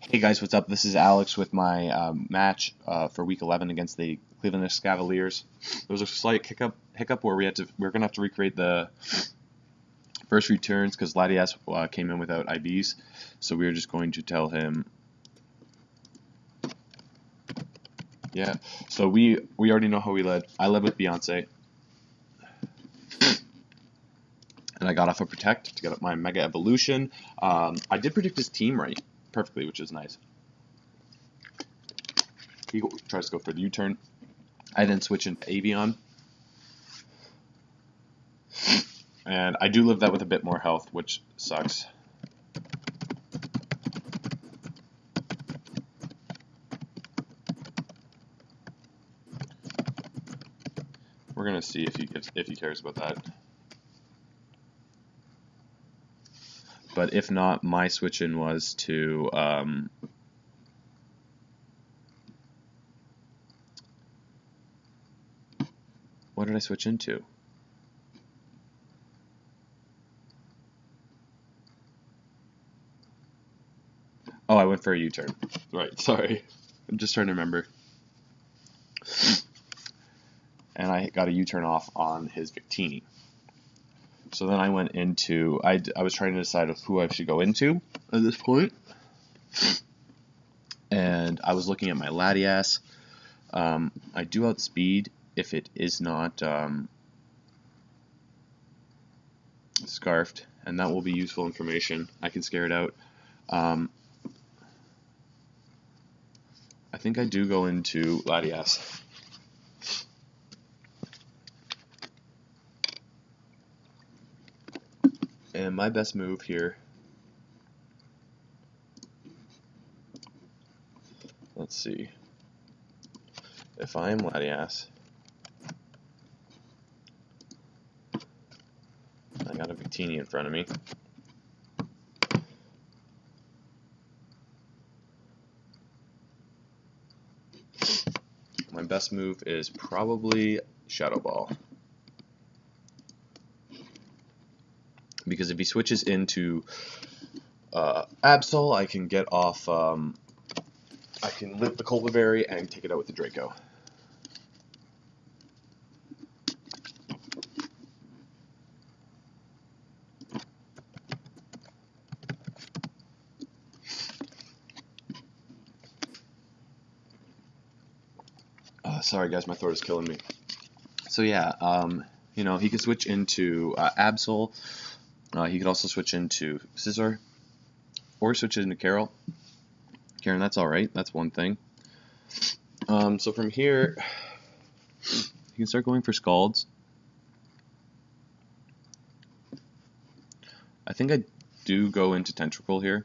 Hey guys, what's up? This is Alex with my match for Week 11 against the Cleveland Escavaliers. There was a slight hiccup where we're gonna have to recreate the first returns because Ladias came in without IVs, so we were just going to tell him. Yeah, so we already know how we led. I led with Beyonce, and I got off a protect to get up my Mega Evolution. I did predict his team right perfectly, which is nice. He tries to go for the U-turn. I then switch into Avion. And I do live that with a bit more health, which sucks. We're gonna see if he cares about that. But if not, my switch in was to what did I switch into? Oh, I went for a U-turn. Right, sorry. I'm just trying to remember. And I got a U-turn off on his Victini. So then I went into, I was trying to decide who I should go into at this point. And I was looking at my Latias. I do outspeed if it is not scarfed, and that will be useful information. I can scare it out. I think I do go into Latias. And my best move here, let's see, if I am Latias, I got a Victini in front of me. My best move is probably Shadow Ball. Because if he switches into Absol, I can get off, I can live the Colberberry and take it out with the Draco. Sorry guys, my throat is killing me. So yeah, you know, he could switch into Absol. He could also switch into Scizor, or switch into Carol. Karen, that's alright, that's one thing. So from here, you can start going for Scalds. I think I do go into Tentacle here.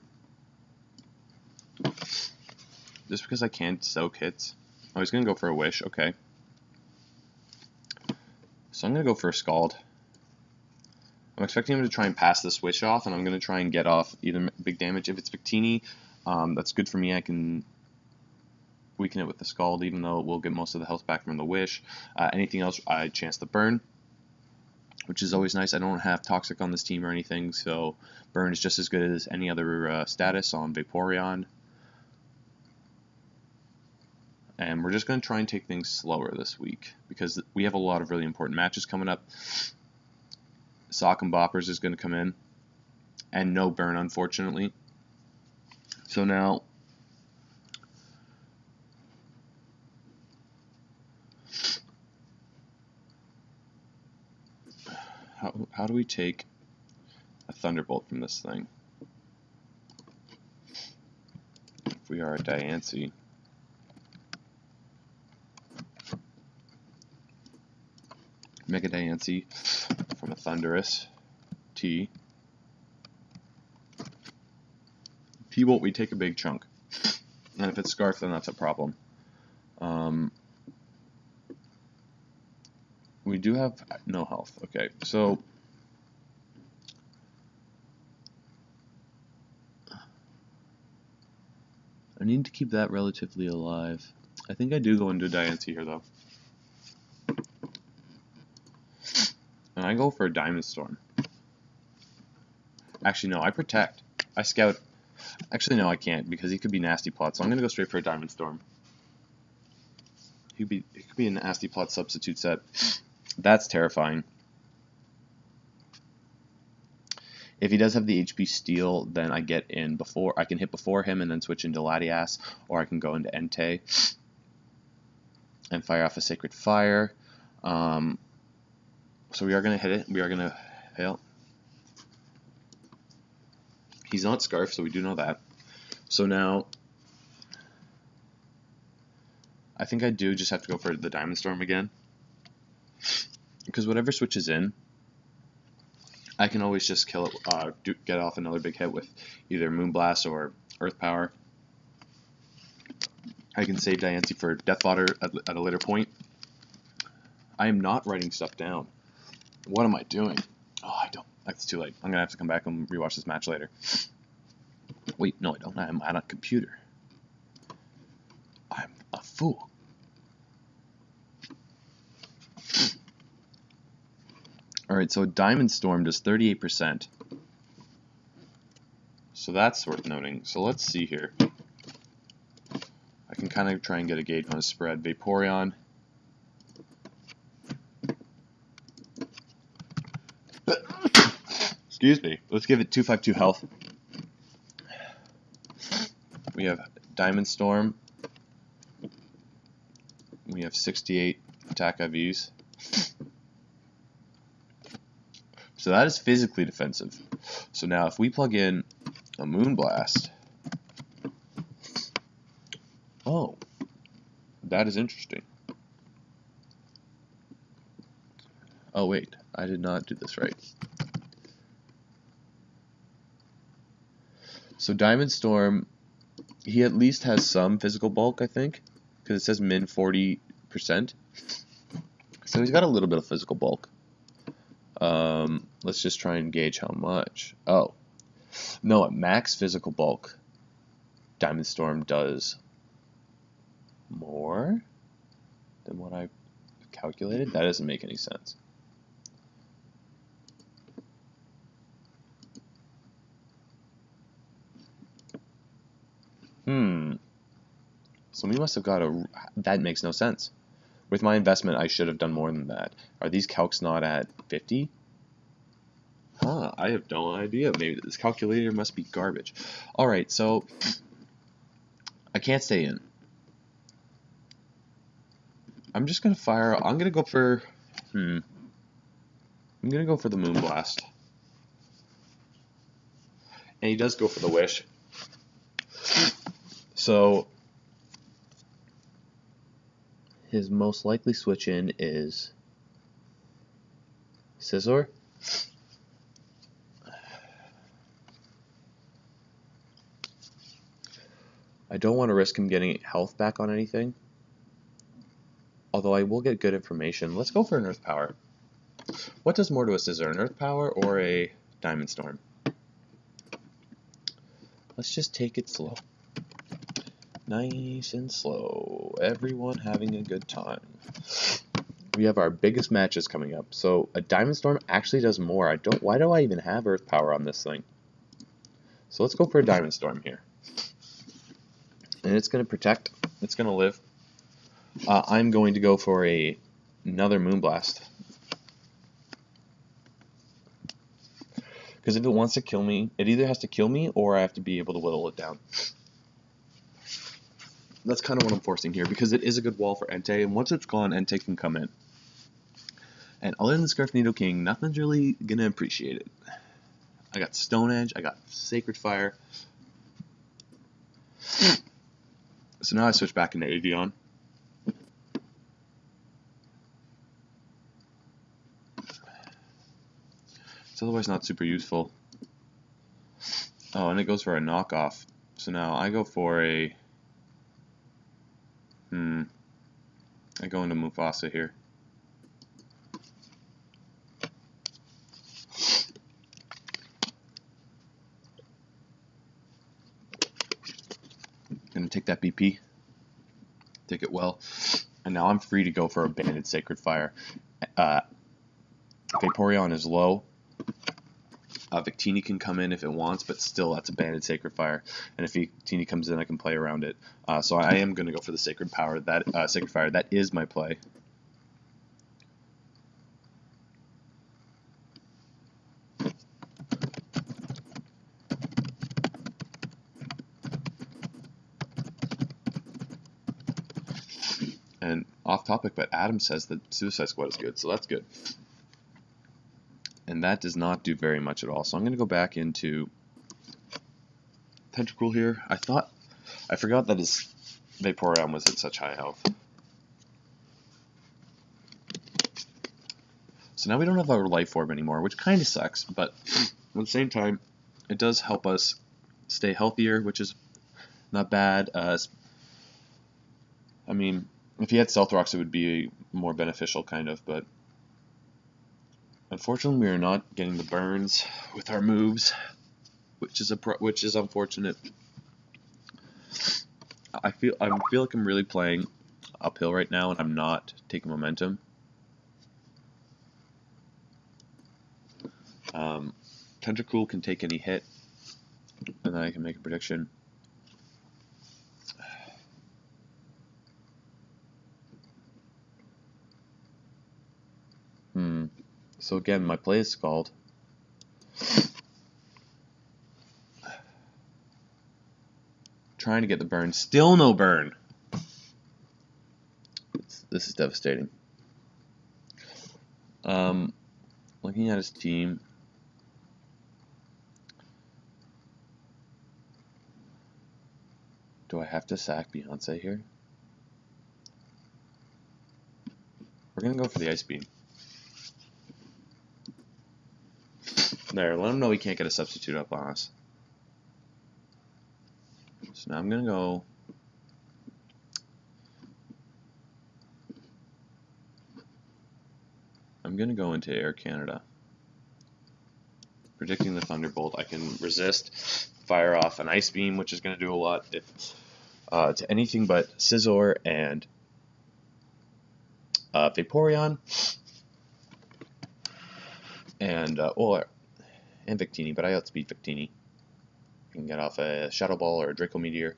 Just because I can't soak hits. Oh, he's going to go for a Wish, okay. So I'm going to go for a Scald. I'm expecting him to try and pass the Switch off, and I'm going to try and get off either big damage. If it's Victini, that's good for me. I can weaken it with the Scald, even though it will get most of the health back from the Wish. Anything else, I chance the Burn, which is always nice. I don't have Toxic on this team or anything, so Burn is just as good as any other status on Vaporeon. And we're just going to try and take things slower this week, because we have a lot of really important matches coming up. Sock and Boppers is going to come in, and no Burn, unfortunately. So now, how do we take a Thunderbolt from this thing? If we are a Diancie, Mega Diancie from a Thundurus T-Bolt, we take a big chunk. And if it's Scarf, then that's a problem. We do have no health. Okay, so I need to keep that relatively alive. I think I do go into Diancie here, though. And I go for a Diamond Storm. Actually, no, I Protect. I Scout. Actually, no, I can't, because he could be Nasty Plot, so I'm going to go straight for a Diamond Storm. It could be a Nasty Plot substitute set. That's terrifying. If he does have the HP Steel, then I get in before, I can hit before him and then switch into Latias, or I can go into Entei and fire off a Sacred Fire. So we are going to hit it. We are going to fail. He's not Scarf, so we do know that. So now, I think I do just have to go for the Diamond Storm again. Because whatever switches in, I can always just kill it, get off another big hit with either Moonblast or Earth Power. I can save Diancie for Death Fodder at a later point. I am not writing stuff down. What am I doing? Oh, I don't. That's too late. I'm going to have to come back and rewatch this match later. Wait, no, I don't. I'm on a computer. I'm a fool. Alright, so a Diamond Storm does 38%. So that's worth noting. So let's see here. I can kind of try and get a gauge on a spread. Vaporeon. Excuse me. Let's give it 252 health. We have Diamond Storm. We have 68 attack IVs. So that is physically defensive. So now if we plug in a Moonblast. Oh, that is interesting. Oh wait, I did not do this right. So Diamond Storm, he at least has some physical bulk, I think, because it says min 40%. So he's got a little bit of physical bulk. Let's just try and gauge how much. Oh, no, at max physical bulk, Diamond Storm does more than what I calculated. That doesn't make any sense. So we must have got a... That makes no sense. With my investment, I should have done more than that. Are these calcs not at 50? Huh, I have no idea. Maybe this calculator must be garbage. Alright, so... I can't stay in. I'm just going to fire... I'm going to go for... I'm going to go for the Moonblast. And he does go for the Wish. So... his most likely switch in is Scizor. I don't want to risk him getting health back on anything. Although I will get good information. Let's go for an Earth Power. What does more to a Scizor, an Earth Power or a Diamond Storm? Let's just take it slow. Nice and slow. Everyone having a good time. We have our biggest matches coming up. So a Diamond Storm actually does more. Why do I even have Earth Power on this thing? So let's go for a Diamond Storm here. And it's going to protect. It's going to live. I'm going to go for another Moonblast. Because if it wants to kill me, it either has to kill me or I have to be able to whittle it down. That's kind of what I'm forcing here, because it is a good wall for Entei, and once it's gone, Entei can come in. And other than the Scarf Nidoking, nothing's really going to appreciate it. I got Stone Edge, I got Sacred Fire. So now I switch back into Avion. It's otherwise not super useful. Oh, and it goes for a knockoff. So now I go for a... I go into Mufasa here. Gonna take that BP. Take it well. And now I'm free to go for a Banded Sacred Fire. Vaporeon is low. Victini can come in if it wants, but still that's a banded Sacred Fire. And if Victini comes in, I can play around it. So I am going to go for the Sacred Fire. That is my play. And off topic, but Adam says that Suicide Squad is good, so that's good. And that does not do very much at all. So I'm going to go back into Tentacruel here. I forgot that his Vaporeon was at such high health. So now we don't have our Life Orb anymore, which kind of sucks, but at the same time, it does help us stay healthier, which is not bad. I mean, if he had Stealth Rocks, it would be more beneficial, kind of, but unfortunately, we are not getting the burns with our moves, which is unfortunate. I feel like I'm really playing uphill right now, and I'm not taking momentum. Tentacruel can take any hit, and then I can make a prediction. So again, my play is Scald. Trying to get the burn. Still no burn. This is devastating. Looking at his team. Do I have to sack Beyonce here? We're going to go for the Ice Beam. There, let him know he can't get a substitute up on us. So now I'm going to go... I'm going to go into Air Canada. Predicting the Thunderbolt, I can resist, fire off an Ice Beam, which is going to do a lot if to anything but Scizor and Vaporeon. And Victini, but I outspeed Victini. I can get off a Shadow Ball or a Draco Meteor.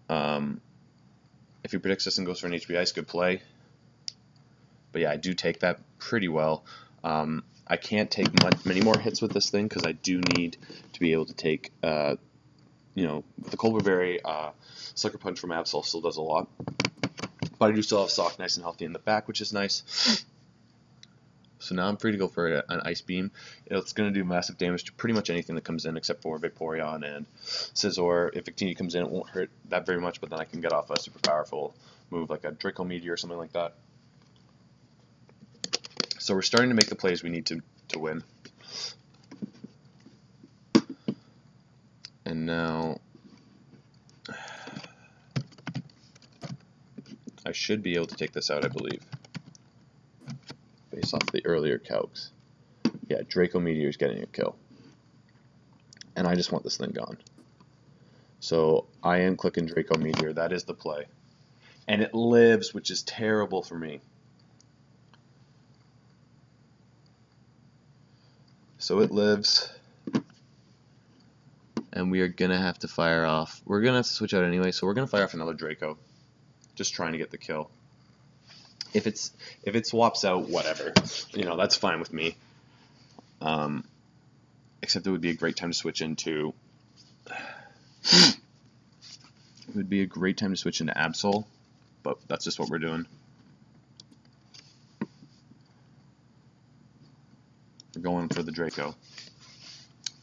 If he predicts this and goes for an HP Ice, good play. But yeah, I do take that pretty well. I can't take many more hits with this thing because I do need to be able to take, the Colbur Berry, Sucker Punch from Absol still does a lot. But I do still have Sock nice and healthy in the back, which is nice. So now I'm free to go for an Ice Beam. It's going to do massive damage to pretty much anything that comes in except for Vaporeon and Scizor. If Victini comes in, it won't hurt that very much, but then I can get off a super powerful move like a Draco Meteor or something like that. So we're starting to make the plays we need to win. And now I should be able to take this out, I believe. Based off the earlier calcs. Yeah, Draco Meteor is getting a kill. And I just want this thing gone. So I am clicking Draco Meteor. That is the play. And it lives, which is terrible for me. So it lives. And we are going to have to fire off. We're going to have to switch out anyway, so we're going to fire off another Draco. Just trying to get the kill. If it swaps out, whatever. That's fine with me. Except it would be a great time to switch into... It would be a great time to switch into Absol, but that's just what we're doing. We're going for the Draco.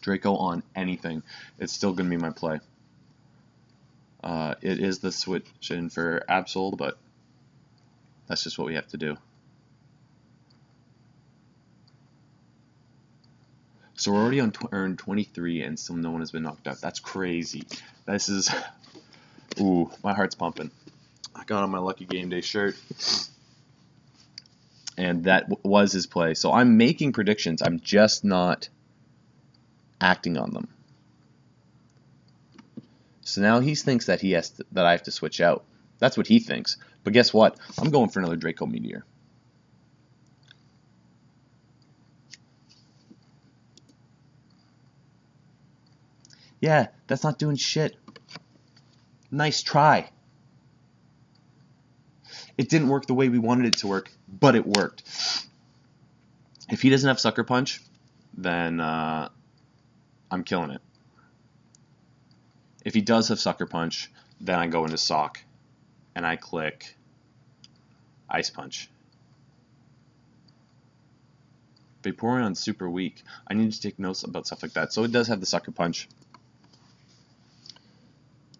Draco on anything. It's still going to be my play. It is the switch in for Absol, but that's just what we have to do. So we're already on turn 23 and still no one has been knocked out. That's crazy. This is... Ooh, my heart's pumping. I got on my Lucky Game Day shirt. And that was his play. So I'm making predictions. I'm just not acting on them. So now he thinks that that I have to switch out. That's what he thinks. But guess what? I'm going for another Draco Meteor. Yeah, that's not doing shit. Nice try. It didn't work the way we wanted it to work, but it worked. If he doesn't have Sucker Punch, then I'm killing it. If he does have Sucker Punch, then I go into Sock, and I click Ice Punch. Vaporeon's super weak. I need to take notes about stuff like that. So it does have the Sucker Punch.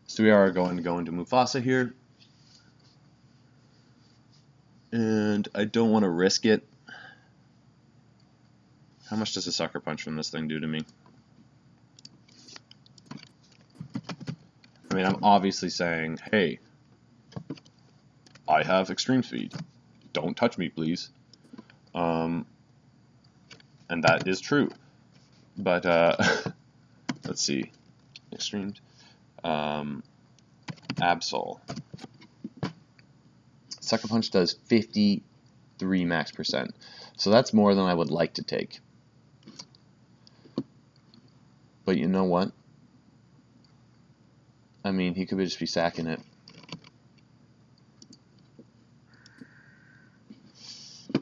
So we are going to go into Mufasa here. And I don't want to risk it. How much does a Sucker Punch from this thing do to me? I mean, I'm obviously saying, hey, I have extreme speed. Don't touch me, please. And that is true. But, let's see. Extreme. Absol. Sucker Punch does 53 max %. So that's more than I would like to take. But you know what? I mean, he could just be sacking it.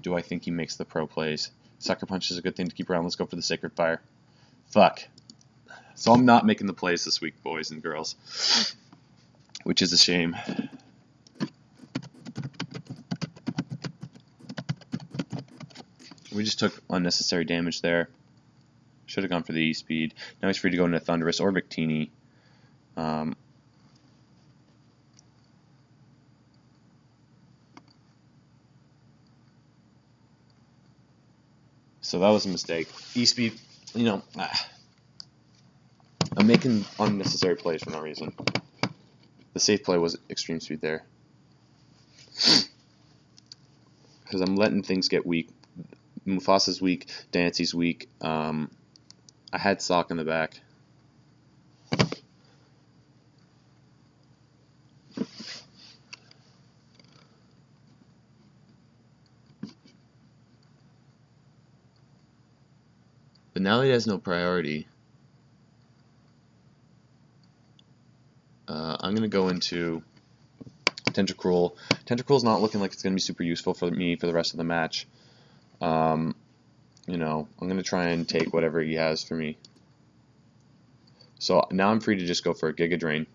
Do I think he makes the pro plays? Sucker Punch is a good thing to keep around. Let's go for the Sacred Fire. Fuck. So I'm not making the plays this week, boys and girls. Which is a shame. We just took unnecessary damage there. Should have gone for the E-Speed. Now he's free to go into Thunderous or Victini. So that was a mistake. E-Speed, you know, I'm making unnecessary plays for no reason. The safe play was Extreme Speed there. Because I'm letting things get weak. Mufasa's weak, Dancy's weak. I had Sock in the back. But now that he has no priority, I'm going to go into Tentacruel. Tentacruel's not looking like it's going to be super useful for me for the rest of the match. You know, I'm going to try and take whatever he has for me. So now I'm free to just go for a Giga Drain.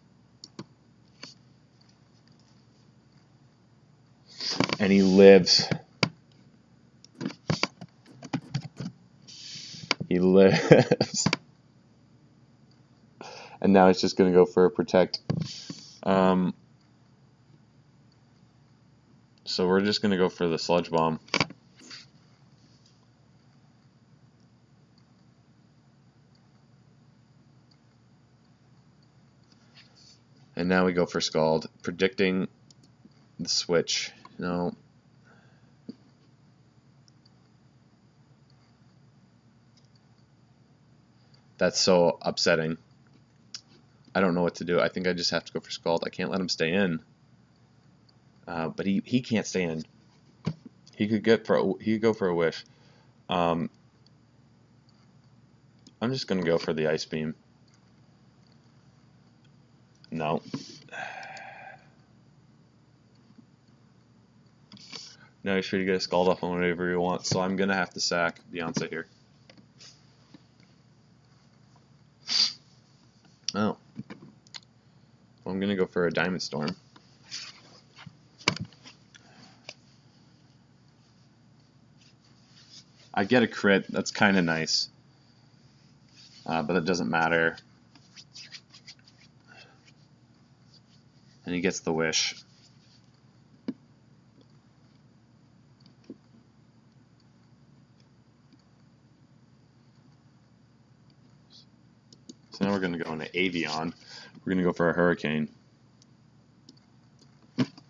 And he lives. He lives. And now it's just going to go for a Protect. So we're just going to go for the Sludge Bomb. And now we go for Scald, predicting the switch. No. That's so upsetting. I don't know what to do. I think I just have to go for Scald. I can't let him stay in. But he can't stay in. He could go for a Wish. I'm just gonna go for the Ice Beam. No. Now he's free to get a Scald off on whatever he wants, so I'm gonna have to sack Beyonce here. Oh. Well, I'm gonna go for a Diamond Storm. I get a crit, that's kind of nice. But it doesn't matter. And he gets the Wish. So now we're going to go into Avion. We're going to go for a Hurricane.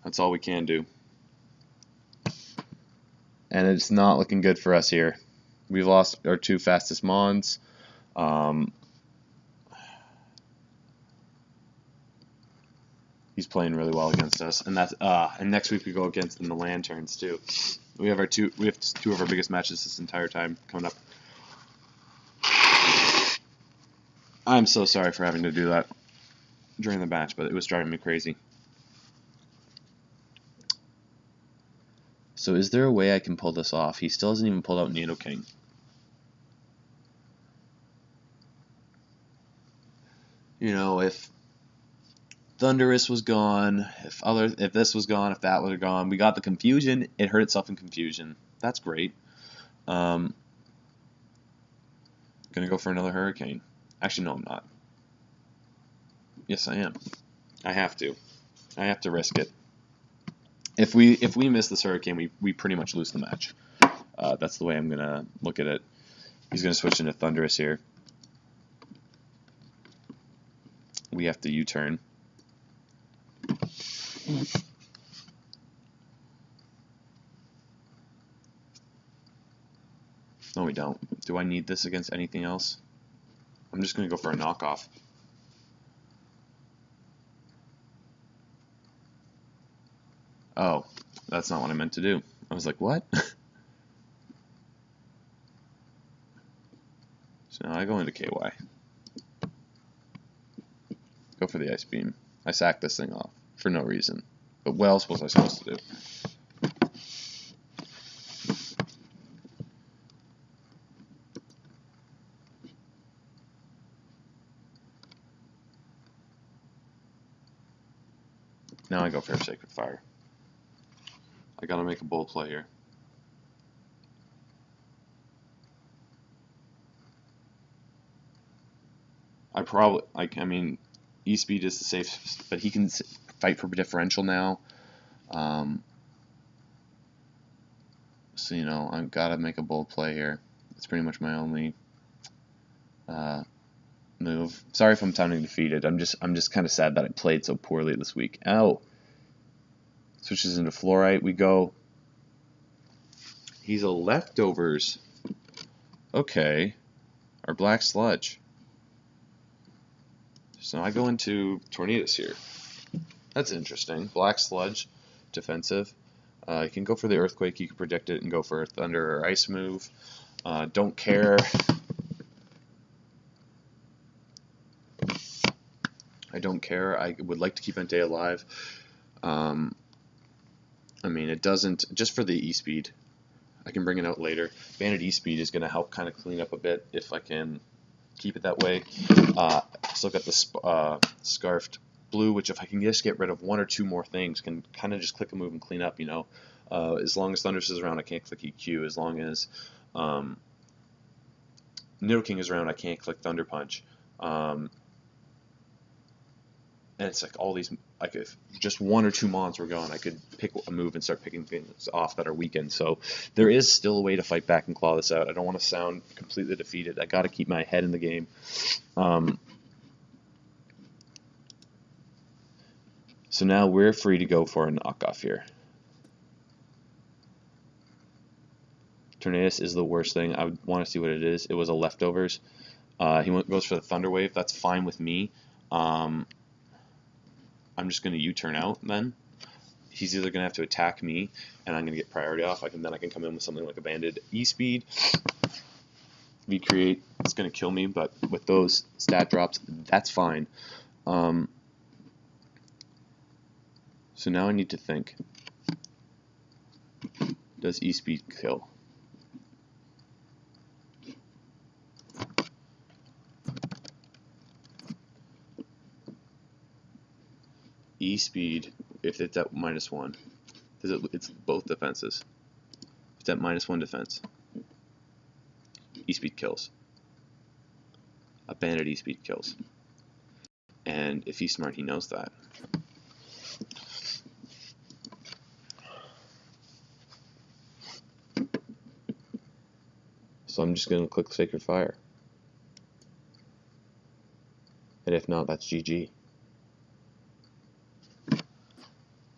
That's all we can do. And it's not looking good for us here. We've lost our two fastest Mons. He's playing really well against us, and that's and next week we go against them, the Lanterns too. We have two of our biggest matches this entire time coming up. I'm so sorry for having to do that during the match, but it was driving me crazy. So is there a way I can pull this off? He still hasn't even pulled out Nidoking. You know, if Thundurus was gone, if this was gone, if that was gone, we got the confusion. It hurt itself in confusion. That's great. Gonna go for another Hurricane. Actually, no, I'm not. Yes, I am. I have to. I have to risk it. If we miss this Hurricane, we pretty much lose the match. That's the way I'm gonna look at it. He's gonna switch into Thundurus here. We have to U-turn. No, we don't. Do I need this against anything else? I'm just gonna go for a knockoff. Oh, that's not what I meant to do. I was like, what? So now I go into KY. Go for the Ice Beam. I sack this thing off for no reason. But what else was I supposed to do? Now I go for a Sacred Fire. I gotta make a bold play here. I mean, E-Speed is the safe, but he can fight for differential now. So, you know, I've gotta make a bold play here. It's pretty much my only move. Sorry if I'm sounding defeated. I'm just kind of sad that I played so poorly this week. Ow! Switches into Fluorite. We go. He's a leftovers. Okay. Our Black Sludge. So I go into Tornadus here. That's interesting. Black Sludge, defensive. You can go for the Earthquake. You can predict it and go for a Thunder or Ice move. Don't care. I don't care. I would like to keep Entei alive. I mean, it doesn't, just for the E-Speed. I can bring it out later. Banded E-Speed is going to help kind of clean up a bit if I can keep it that way. Still got the Scarfed Blue, which if I can just get rid of one or two more things, can kind of just click a move and clean up, you know. As long as Thundurus is around, I can't click EQ. As long as Nidoking is around, I can't click Thunder Punch. And it's like all these, like if just one or two mons were gone, I could pick a move and start picking things off that are weakened. So there is still a way to fight back and claw this out. I don't want to sound completely defeated. I got to keep my head in the game. So now we're free to go for a knockoff here. Tornadus is the worst thing. I would want to see what it is. It was a leftovers. He goes for the Thunder Wave. That's fine with me. I'm just going to U-turn out then. He's either going to have to attack me, and I'm going to get priority off. Then I can come in with something like a banded E-Speed. V-Create, it's going to kill me, but with those stat drops, that's fine. So now I need to think. Does E-Speed kill? E-Speed, if it's at -1, it's both defenses. If it's at -1 defense, E-Speed kills. A banded E-Speed kills. And if he's smart, he knows that. So I'm just going to click Sacred Fire. And if not, that's GG.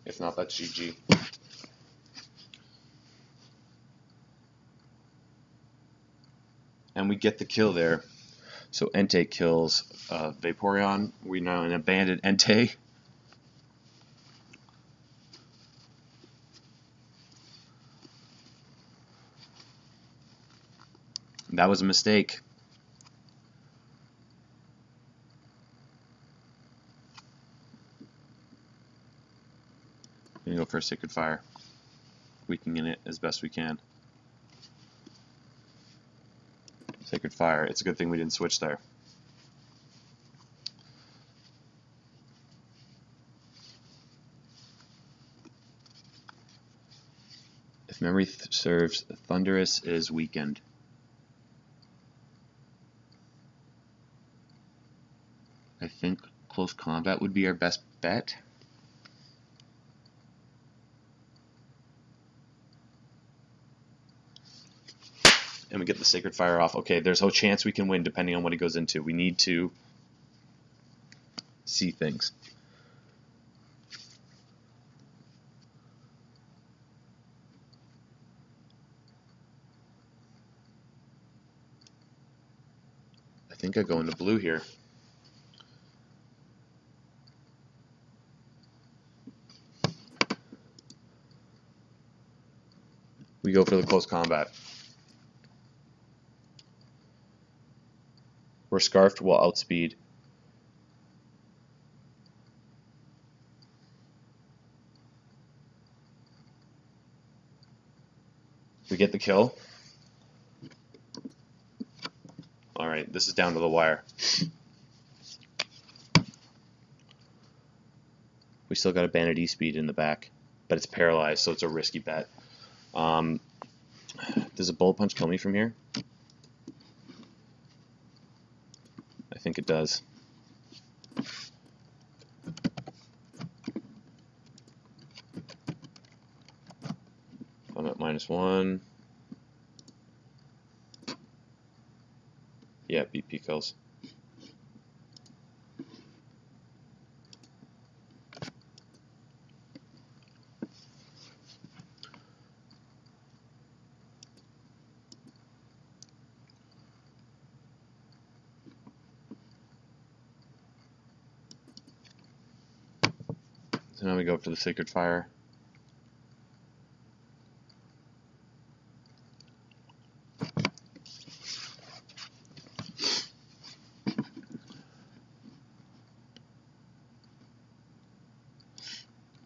If not, that's GG. And we get the kill there. So Entei kills Vaporeon. We're now in a banded Entei. That was a mistake. Gonna go for a Sacred Fire, weakening it as best we can. Sacred Fire. It's a good thing we didn't switch there. If memory serves, Thunderous is weakened. I think close combat would be our best bet. And we get the Sacred Fire off. Okay, there's no chance we can win depending on what he goes into. We need to see things. I think I go into blue here. We go for the close combat. We're scarfed, we'll outspeed. We get the kill. Alright, this is down to the wire. We still got a Bandit E-Speed in the back, but it's paralyzed, so it's a risky bet. Does a Bullet Punch kill me from here? I think it does. I'm at -1. Yeah, BP kills. So now we go for the Sacred Fire.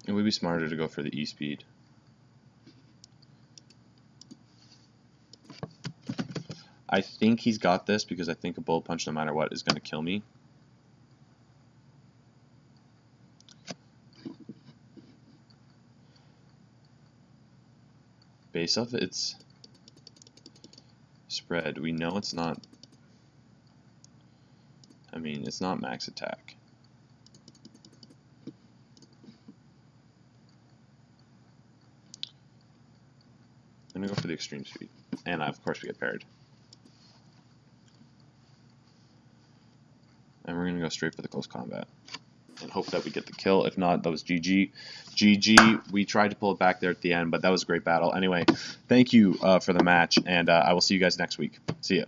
It would be smarter to go for the E-Speed. I think he's got this because I think a Bullet Punch, no matter what, is going to kill me. Base of its spread, we know it's not. I mean, it's not max attack. I'm gonna go for the extreme speed, and of course we get parried. And we're gonna go straight for the close combat and hope that we get the kill. If not, that was GG. GG. We tried to pull it back there at the end, but that was a great battle. Anyway, thank you for the match, and I will see you guys next week. See ya.